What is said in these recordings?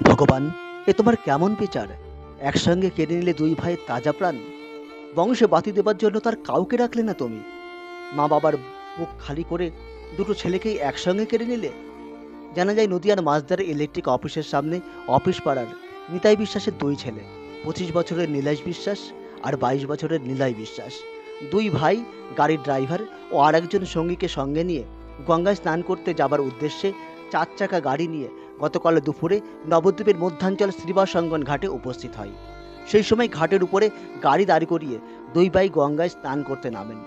ভগবান, এ তোমার কেমন বিচার? একসঙ্গে কেড়ে নিলে দুই ভাইয়ের তাজা প্রাণ। বংশে বাতি দেবার জন্য তার কাউকে রাখলে না তুমি। মা বাবার বুক খালি করে দুটো ছেলেকেই একসঙ্গে কেড়ে নিলে। জানা যায় নদিয়ার মাঝদার ইলেকট্রিক অফিসের সামনে অফিস পাড়ার নিতাই বিশ্বাসের দুই ছেলে, 25 বছরের নীলাশ বিশ্বাস আর 22 বছরের নিলয় বিশ্বাস। দুই ভাই গাড়ির ড্রাইভার ও আর একজন সঙ্গীকে সঙ্গে নিয়ে গঙ্গায় স্নান করতে যাবার উদ্দেশ্যে 4 চাকা গাড়ি নিয়ে গতকাল দুপুরে নবদ্বীপের মধ্যাঞ্চল শ্রীবাসঙ্গন ঘাটে উপস্থিত হয়। সেই সময় ঘাটের উপরে গাড়ি দাঁড় করিয়ে দুই ভাই গঙ্গায় স্নান করতে নামেন।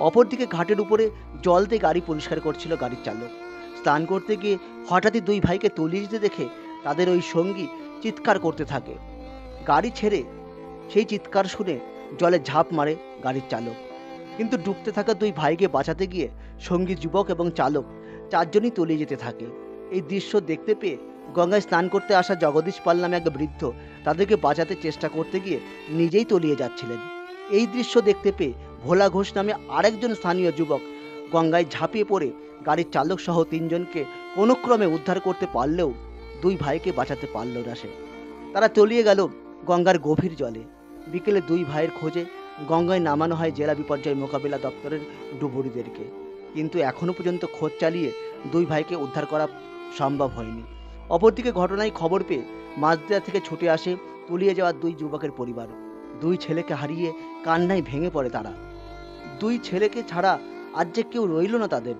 অপরদিকে ঘাটের উপরে জল দিয়ে গাড়ি পরিষ্কার করছিল গাড়ির চালক। স্নান করতে গিয়ে হঠাৎই দুই ভাইকে তলিয়ে যেতে দেখে তাদের ওই সঙ্গী চিৎকার করতে থাকে। গাড়ি ছেড়ে সেই চিৎকার শুনে জলে ঝাঁপ মারে গাড়ির চালক, কিন্তু ডুবতে থাকা দুই ভাইকে বাঁচাতে গিয়ে সঙ্গী যুবক এবং চালক চারজনই তলিয়ে যেতে থাকে। এই দৃশ্য দেখতে পেয়ে গঙ্গায় স্নান করতে আসা জগদীশ পাল নামে এক বৃদ্ধ তাদেরকে বাঁচাতে চেষ্টা করতে গিয়ে নিজেই তলিয়ে যাচ্ছিলেন। এই দৃশ্য দেখতে পেয়ে ভোলা ঘোষ নামে আরেকজন স্থানীয় যুবক গঙ্গায় ঝাঁপিয়ে পড়ে গাড়ির চালক সহ 3জনকে কোনো ক্রমে উদ্ধার করতে পারলেও দুই ভাইকে বাঁচাতে পারল না সে। তারা তলিয়ে গেল গঙ্গার গভীর জলে। বিকেলে দুই ভাইয়ের খোঁজে গঙ্গায় নামানো হয় জেলা বিপর্যয় মোকাবিলা দপ্তরের ডুবুরিদেরকে, কিন্তু এখনও পর্যন্ত খোঁজ চালিয়ে দুই ভাইকে উদ্ধার করা সম্ভব হয়নি। অপরদিকে ঘটনায় খবর পেয়ে মাঝদিয়া থেকে ছুটে আসে তলিয়ে যাওয়া দুই যুবকের পরিবার। দুই ছেলেকে হারিয়ে কান্নায় ভেঙে পড়ে তারা। দুই ছেলেকে ছাড়া আজ যে কেউ রইল না তাদের।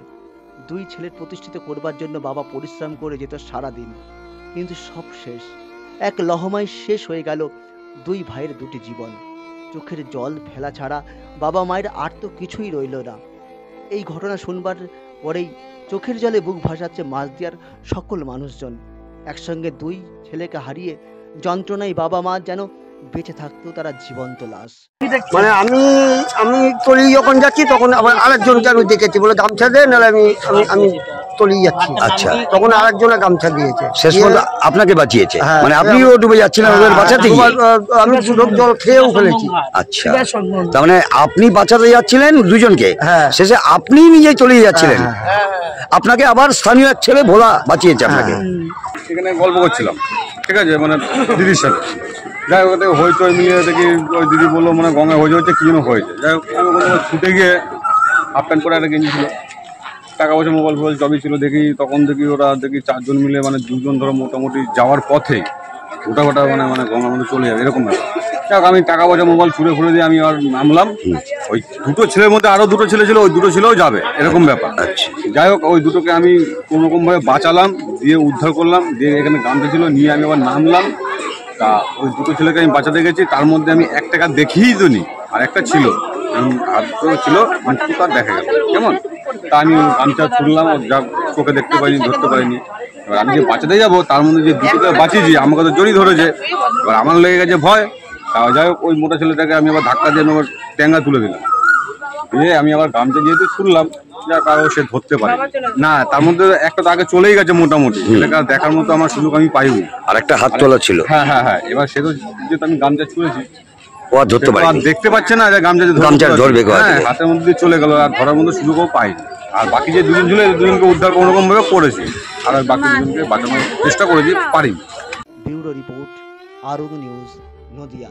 দুই ছেলের প্রতিষ্ঠিত করবার জন্য বাবা পরিশ্রম করে যেত সারা দিন, কিন্তু সব শেষ। এক লহমায় শেষ হয়ে গেল দুই ভাইয়ের দুটি জীবন। চোখের জল ফেলা ছাড়া বাবা মায়ের আর তো কিছুই রইল না। এই ঘটনা শুনবার পরেই চোখের জলে বুক ভাসাচ্ছে মাঝদিয়ার সকল মানুষজন। একসঙ্গে দুই ছেলেকে হারিয়ে যন্ত্রণায় বাবা মা যেন বেঁচে থাকতো তারা জীবন্ত লাশ। মানে আমি আমি তলি যখন যাচ্ছি তখন আবার আরেকজন যেন দেখেছি, বলে গামছা দে, নাহলে আমি আমি আমি তলিয়ে যাচ্ছি। আচ্ছা, তখন আরেকজনের গামছা দিয়েছে, শেষ পর্যন্ত আপনাকে বাঁচিয়েছে। হ্যাঁ, মানে আপনিও ডুবে যাচ্ছিলেন ওদের বাঁচাতে গিয়ে? আমি দুটো জল খেয়েও ফেলেছি। আচ্ছা, তার মানে আপনি বাঁচাতে যাচ্ছিলেন দুজনকে, হ্যাঁ। শেষে আপনি নিজেই চলে যাচ্ছিলেন। আপনাকে আবার স্থানীয় এক ছেলে ভোলা বাঁচিয়েছে আপনাকে। এখানে গল্প করছিলাম, ঠিক আছে, মানে দিদির সাথে। যাই হোক, হইচই মিলিয়ে দেখি ওই দিদি বললো মানে গঙ্গায় হয়ে হচ্ছে কী যেন হয়েছে। যাই হোক, আমি বললাম ছুটে গিয়ে হাফ প্যান্ট করে একটা গেঞ্জি ছিল, টাকা পয়সা মোবাইল ফোবাইল সবই ছিল। তখন দেখি ওরা 4জন মিলে মানে 2জন ধরো মোটামুটি যাওয়ার পথে গোটা মানে গঙ্গার মধ্যে চলে যাবে এরকম ব্যাপার। যাই হোক, আমি টাকা পয়সা মোবাইল ছুড়ে দিয়ে আমি আর নামলাম। ওই দুটো ছেলের মধ্যে আরও দুটো ছেলে ছিল, ওই দুটো ছেলেও যাবে এরকম ব্যাপার। যাই হোক, ওই দুটোকে আমি কোনোরকমভাবে বাঁচালাম, দিয়ে উদ্ধার করলাম, দিয়ে এখানে গামছা ছিল নিয়ে আমি আবার নামলাম। তা ওই দুটো ছেলেকে আমি বাঁচাতে গেছি, তার মধ্যে আমি 1 টাকা দেখিই তো নি, আর একটা ছিল হাত ছিল মানে তার দেখা গেল কেমন। তা আমি গামছা ছুড়লাম, যা চোখে দেখতে পাইনি, ধরতে পারিনি। এবার আমি যে বাঁচাতে যাবো তার মধ্যে যে দুটোকে বাঁচিয়েছি আমাকে তো জড়িয়ে ধরেছে। এবার আমার লেগে গেছে ভয়। তা যাই হোক, ওই মোটা ছেলেটাকে আমি আবার ধাক্কা দিয়ে আবার ট্যাঙ্গা তুলে দিলাম, দিয়ে আমি আবার গামছা যেহেতু ছুড়লাম, যা কারো সে ধরতে পারে না। তার মধ্যে একটা তো আগে চলেই গেছে মোটামুটি, সেটাকে দেখার মতো আমার সুযোগ আমি পাইনি। আর একটা হাত তোলা ছিল। হ্যাঁ, এবার সে তো যেহেতু আমি গামছা ছুঁড়েছি, ও আর ধরতে পারে, দেখতে পাচ্ছে না যে গামছা ধরবে, হাতের মধ্যে চলে গেল, আর ধরার মতো সুযোগও পাইনি। আর বাকি যে 2জন ছিল, 2জনকে উদ্ধার কোনোরকম ভাবে করেছি, আর বাকি 2জনকে বাঁচানোর চেষ্টা করেছি, পারিনি। ব্যুরো রিপোর্ট, আরং নিউজ, নদিয়া।